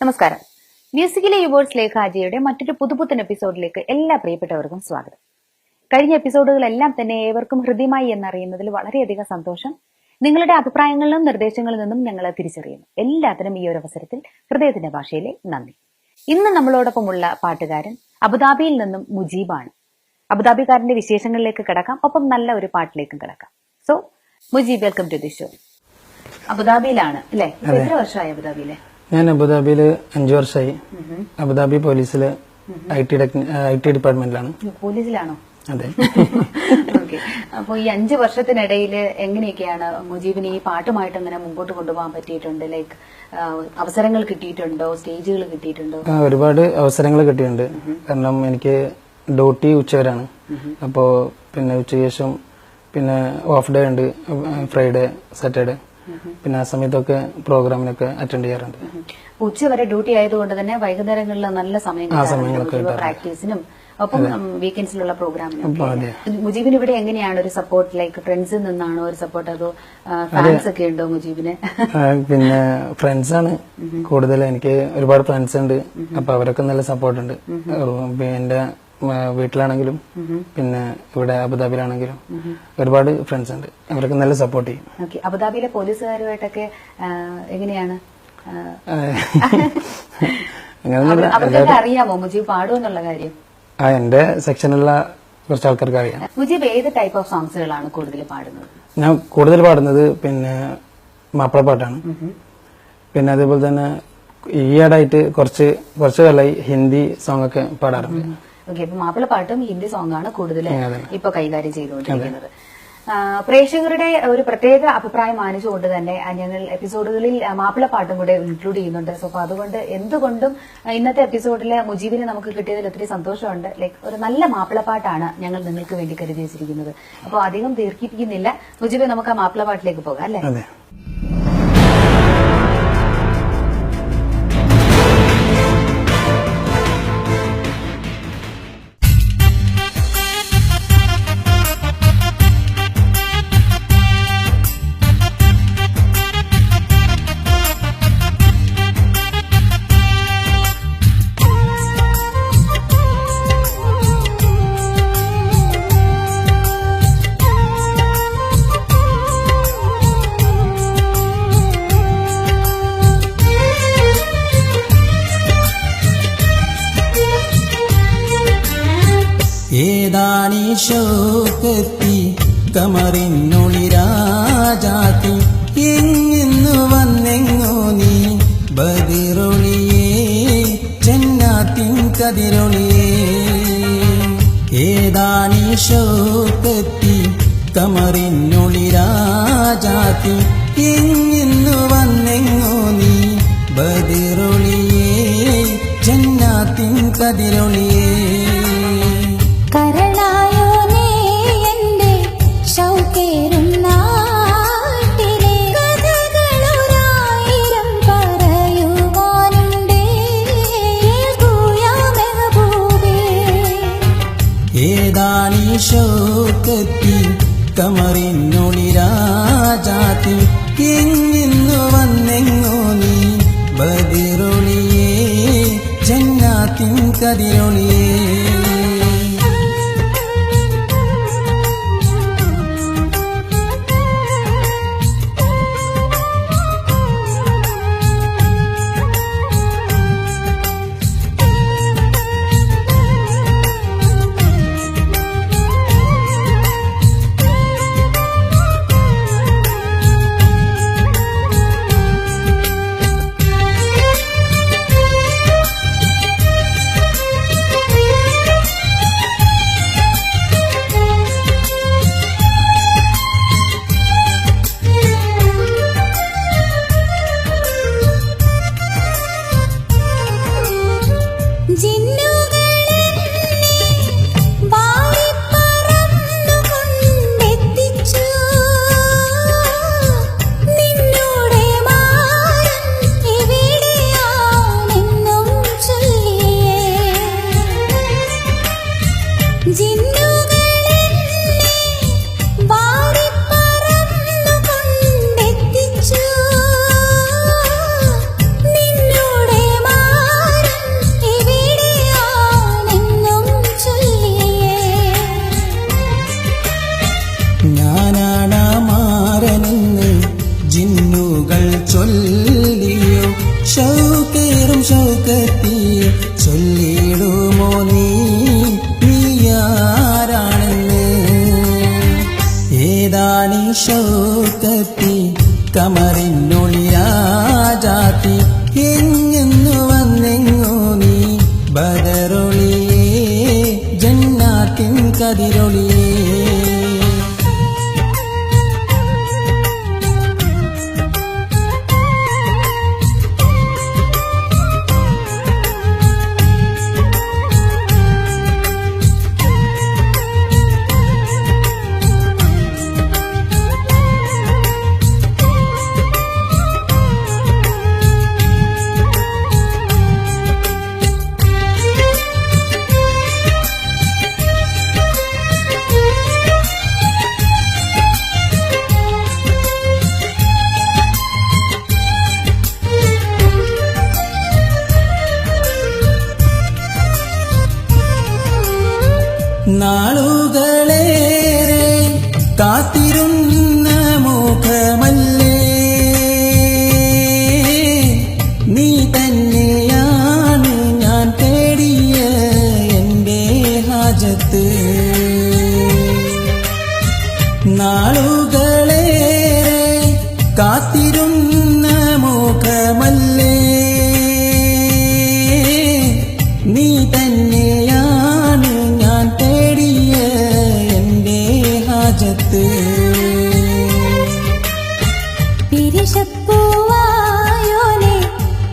നമസ്കാരം. മ്യൂസിക്കലി യുവേഴ്സിലേക്ക് അജയുടെ മറ്റൊരു പുതുപുത്തൻ എപ്പിസോഡിലേക്ക് എല്ലാ പ്രിയപ്പെട്ടവർക്കും സ്വാഗതം. കഴിഞ്ഞ എപ്പിസോഡുകളെല്ലാം തന്നെ ഏവർക്കും ഹൃദ്യമായി എന്നറിയുന്നതിൽ വളരെയധികം സന്തോഷം. നിങ്ങളുടെ അഭിപ്രായങ്ങളിലും നിർദ്ദേശങ്ങളിൽ നിന്നും ഞങ്ങൾ തിരിച്ചറിയുന്നു. എല്ലാത്തിനും ഈ ഒരു അവസരത്തിൽ ഹൃദയത്തിന്റെ ഭാഷയിലെ നന്ദി. ഇന്ന് നമ്മളോടൊപ്പമുള്ള പാട്ടുകാരൻ അബുദാബിയിൽ നിന്നും മുജീബാണ്. അബുദാബിക്കാരന്റെ വിശേഷങ്ങളിലേക്ക് കിടക്കാം, ഒപ്പം നല്ല ഒരു പാട്ടിലേക്കും കിടക്കാം. So Mujeeb, welcome to the show. അബുദാബിയിലാണ് അല്ലെ? എത്ര വർഷമായി അബുദാബിയിലെ? ഞാൻ അബുദാബിയില് 5 വർഷമായി. അബുദാബി പോലീസില് IT ഡിപ്പാർട്ട്മെന്റിലാണ്. പോലീസിലാണോ? അതെ. ഓക്കെ. അപ്പൊ ഈ 5 വർഷത്തിനിടയിൽ എങ്ങനെയൊക്കെയാണ് മുജീബിന് ഈ പാട്ടുമായിട്ട് അങ്ങനെ മുമ്പോട്ട് കൊണ്ടുപോകാൻ പറ്റിയിട്ടുണ്ട്? ലൈക്ക് അവസരങ്ങൾ കിട്ടിയിട്ടുണ്ടോ? സ്റ്റേജുകൾ കിട്ടിയിട്ടുണ്ടോ? ഒരുപാട് അവസരങ്ങൾ കിട്ടിയിട്ടുണ്ട്. കാരണം എനിക്ക് ഡ്യൂട്ടി ഉച്ചവരാണ്. അപ്പോ പിന്നെ ഉച്ചയ്ക്ക് ശേഷം പിന്നെ ഓഫ് ഡേ ഉണ്ട്, ഫ്രൈഡേ, സാറ്റർഡേ. പിന്നെ ആ സമയത്തൊക്കെ പ്രോഗ്രാമിനൊക്കെ അറ്റൻഡ് ചെയ്യാറുണ്ട്. ഉച്ചവരെ ഡ്യൂട്ടി ആയതുകൊണ്ട് തന്നെ വൈകുന്നേരങ്ങളിൽ നല്ല സമയം പ്രാക്ടീസിനും ഒപ്പം വീക്കെൻഡ്സിലുള്ള പ്രോഗ്രാമിനും. മുജീബിന് ഇവിടെ എങ്ങനെയാണ് ഒരു സപ്പോർട്ട്? ലൈക്ക് ഫ്രണ്ട്സിൽ നിന്നാണോ ഒരു സപ്പോർട്ട്, അതോ ഫാൻസ് ഒക്കെ ഉണ്ടോ മുജീബിന്? പിന്നെ ഫ്രണ്ട്സ് ആണ് കൂടുതൽ. എനിക്ക് ഒരുപാട് ഫ്രണ്ട്സ് ഉണ്ട്. അപ്പൊ അവരൊക്കെ നല്ല സപ്പോർട്ട് ഉണ്ട്. എന്റെ വീട്ടിലാണെങ്കിലും പിന്നെ ഇവിടെ അബുദാബിയിലാണെങ്കിലും ഒരുപാട് ഫ്രണ്ട്സ് ഉണ്ട്. അവരൊക്കെ നല്ല സപ്പോർട്ട് ചെയ്യും. ഓക്കെ. അബുദാബിയിലെ പോലീസുകാരുമായിട്ടൊക്കെ എങ്ങനെയാണ്? അവർക്ക് അറിയാമോ മുജീബ് പാടുമെന്നുള്ള കാര്യം? എന്റെ സെക്ഷനിലുള്ള കുറച്ച് ആൾക്കാർക്ക് അറിയാം. മുജീബ് ഏത് ടൈപ്പ് ഓഫ് സോങ്സുകളാണ് കൂടുതൽ പാടുന്നത്? ഞാൻ കൂടുതൽ പാടുന്നത് പിന്നെ മാപ്പിളപ്പാട്ടാണ്. പിന്നെ അതേപോലെ തന്നെ ഈയിടായിട്ട് കുറച്ച് കാലമായി ഹിന്ദി സോങ് ഒക്കെ പാടാറുണ്ട്. ഓക്കെ. അപ്പൊ മാപ്പിളപ്പാട്ടും ഹിന്ദി സോങ്ങാണ് കൂടുതൽ ഇപ്പൊ കൈകാര്യം ചെയ്തുകൊണ്ടിരിക്കുന്നത്. പ്രേക്ഷകരുടെ ഒരു പ്രത്യേക അഭിപ്രായം മാനിച്ചുകൊണ്ട് തന്നെ ഞങ്ങൾ എപ്പിസോഡുകളിൽ മാപ്പിളപ്പാട്ടും കൂടെ ഇൻക്ലൂഡ് ചെയ്യുന്നുണ്ട്. സോ അപ്പൊ അതുകൊണ്ട് എന്തുകൊണ്ടും ഇന്നത്തെ എപ്പിസോഡില് മുജീബിനെ നമുക്ക് കിട്ടിയതിൽ ഒത്തിരി സന്തോഷമുണ്ട്. ലൈക്ക് ഒരു നല്ല മാപ്പിളപ്പാട്ടാണ് ഞങ്ങൾ നിങ്ങൾക്ക് വേണ്ടി കരുതി വെച്ചിരിക്കുന്നത്. അപ്പോൾ അധികം ദീർഘിപ്പിക്കുന്നില്ല. മുജീബ്, നമുക്ക് ആ മാപ്പിളപ്പാട്ടിലേക്ക് പോകാം അല്ലെ? ഏതാണീ ശോകത്തി കമറിനുളിരാജാത്തി എങ്ങെന്നു വന്നെങ്ങോ നീ ബദിറൊളിയേ ചെന്നാത്തിൻ കതിരൊളിയേ. ഏതാണീ ശോകത്തി കമറിനുളിരാജാത്തി എങ്ങെന്നു വന്നെങ്ങോ നീ ബദിറൊളിയേ ചെന്നാത്തിൻ കതിരൊളിയേ. കരണായോ നീ എന്റെ ശൗകേറും നാട്ടിലെ കഥകളൊരായിരം പറയുവാനുണ്ടേ മെഹബൂബേ. ഏതാണീ ശോകത്തി കമറിനുളിരാജാത്തി എങ്ങെന്നു വന്നെങ്ങോ നീ ബദിറൊളിയേ ജന്നാത്തിൻ കതിരൊളിയേ. ഏതാണീ ഷൗക്കത്തി കമറിനൊളിയാജാത്തി എങ്ങെന്നു വന്നെങ്ങോ നീ ബദറൊളിയേ ജന്നാത്തിൻ കതിരൊളിയേ നാളുകളേറെ കാത്തിരുന്ന മുഖമല്ലേ നീ തന്നെയാണ് ഞാൻ തേടിയ എൻ്റെ ഹാജത്ത് നാളുകളേറെ കാത്തിരുന്ന മുഖമല്ലേ നീ തന്നെയാണ് ഞാൻ തേടിയ എൻ്റെ ഹാജത്ത് പിരിശപ്പൂവായോനെ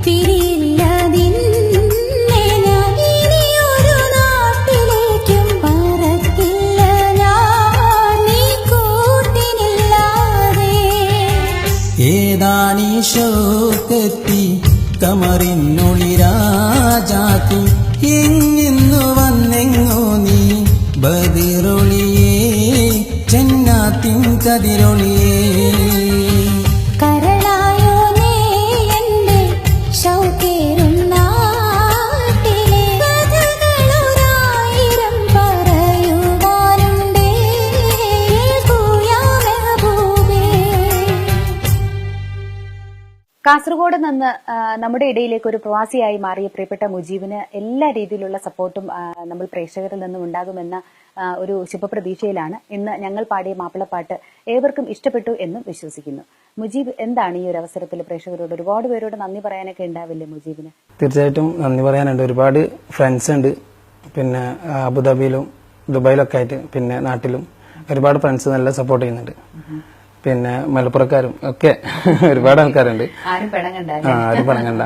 പിരിയില്ലതിന്നെ ഞാൻ ഇനിയൊരു നാട്ടിലേക്കും പറക്കില്ല ഞാൻ നീ കൂട്ടിനില്ലാതെ ഏതാണീ ഷൗക്കത്തി കമറിനൊളിരാജാത്തി എങ്ങെന്നു വന്നെങ്ങോ നീ ബദിറൊളിയേ ജന്നാത്തിൻ കതിരൊളിയേ കരളായോനേ എന്റെ ഷൗക്കേറും നാട്ടിലെ കഥകളൊരായിരം പറയുവാനുണ്ടേ യാ മെഹബൂബേ. കാസർഗോഡ് നിന്ന് നമ്മുടെ ഇടയിലേക്ക് ഒരു പ്രവാസിയായി മാറിയ പ്രിയപ്പെട്ട മുജീബിന് എല്ലാ രീതിയിലുള്ള സപ്പോർട്ടും നമ്മൾ പ്രേക്ഷകരിൽ നിന്നും ഉണ്ടാകുമെന്ന ഒരു ശുഭപ്രതീക്ഷയിലാണ് ഇന്ന് ഞങ്ങൾ പാടിയ മാപ്പിളപ്പാട്ട് ഏവർക്കും ഇഷ്ടപ്പെട്ടു എന്നും വിശ്വസിക്കുന്നു. മുജീബ്, എന്താണ് ഈ ഒരു അവസരത്തിൽ പ്രേക്ഷകരോട് ഒരുപാട് പേരോട് നന്ദി പറയാനൊക്കെ ഉണ്ടാവില്ലേ മുജീബിന്? തീർച്ചയായിട്ടും നന്ദി പറയാനുണ്ട്. ഒരുപാട് ഫ്രണ്ട്സ് ഉണ്ട്, പിന്നെ അബുദാബിയിലും ദുബായിലൊക്കെ ആയിട്ട്, പിന്നെ നാട്ടിലും ഒരുപാട് ഫ്രണ്ട്സ് നല്ല സപ്പോർട്ട് ചെയ്യുന്നുണ്ട്. പിന്നെ മലപ്പുറക്കാരും ഒക്കെ ഒരുപാട് ആൾക്കാരുണ്ട്. ആരും പിണങ്ങണ്ട. ആരും പണങ്ങണ്ട.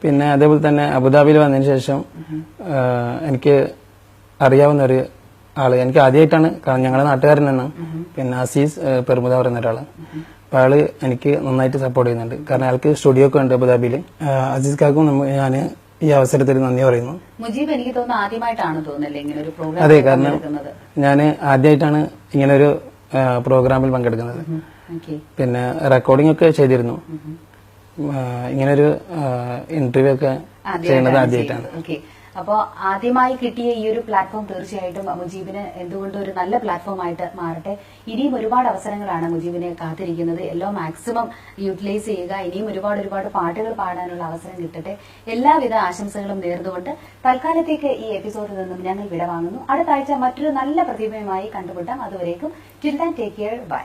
പിന്നെ അതേപോലെ തന്നെ അബുദാബിയിൽ വന്നതിന് ശേഷം എനിക്ക് അറിയാവുന്ന ഒരു ആള്, എനിക്ക് ആദ്യമായിട്ടാണ്, കാരണം ഞങ്ങളുടെ നാട്ടുകാരൻ തന്നെ, പിന്നെ അസീസ് പെർമുദ പറയുന്ന ഒരാള്. അപ്പൊ ആള് എനിക്ക് നന്നായിട്ട് സപ്പോർട്ട് ചെയ്യുന്നുണ്ട്. കാരണം അയാൾക്ക് സ്റ്റുഡിയോ ഒക്കെ ഉണ്ട് അബുദാബിയിൽ. അസീസ് കാക്കും ഞാൻ ഈ അവസരത്തിൽ നന്ദി പറയുന്നു. മുജീബ്, എനിക്ക് തോന്നുന്നു ആദ്യമായിട്ടാണ് തോന്നുന്നല്ലേ ഇങ്ങനെ ഒരു പ്രോഗ്രാം? അതെ, കാരണം ഞാൻ ആദ്യമായിട്ടാണ് ഇങ്ങനെ ഒരു പ്രോഗ്രാമിൽ പങ്കെടുക്കുന്നത്. പിന്നെ റെക്കോർഡിംഗ് ഒക്കെ ചെയ്തിരുന്നു. ഇങ്ങനൊരു ഇന്റർവ്യൂ ഒക്കെ ചെയ്യുന്നത് ആദ്യമായിട്ടാണ്. അപ്പോ ആദ്യമായി കിട്ടിയ ഈ ഒരു പ്ലാറ്റ്ഫോം തീർച്ചയായിട്ടും മുജീബിന് എന്തുകൊണ്ടും ഒരു നല്ല പ്ലാറ്റ്ഫോം ആയിട്ട് മാറട്ടെ. ഇനിയും ഒരുപാട് അവസരങ്ങളാണ് മുജീബിനെ കാത്തിരിക്കുന്നത്. എല്ലാം മാക്സിമം യൂട്ടിലൈസ് ചെയ്യുക. ഇനിയും ഒരുപാട് പാട്ടുകൾ പാടാനുള്ള അവസരം കിട്ടട്ടെ. എല്ലാവിധ ആശംസകളും നേർന്നുകൊണ്ട് തൽക്കാലത്തേക്ക് ഈ എപ്പിസോഡിൽ നിന്നും ഞങ്ങൾ വിടവാങ്ങുന്നു. അടുത്ത ആഴ്ച മറ്റൊരു നല്ല പ്രതിഭയുമായി കണ്ടുമുട്ടാം. അതുവരേക്കും till then take care. By.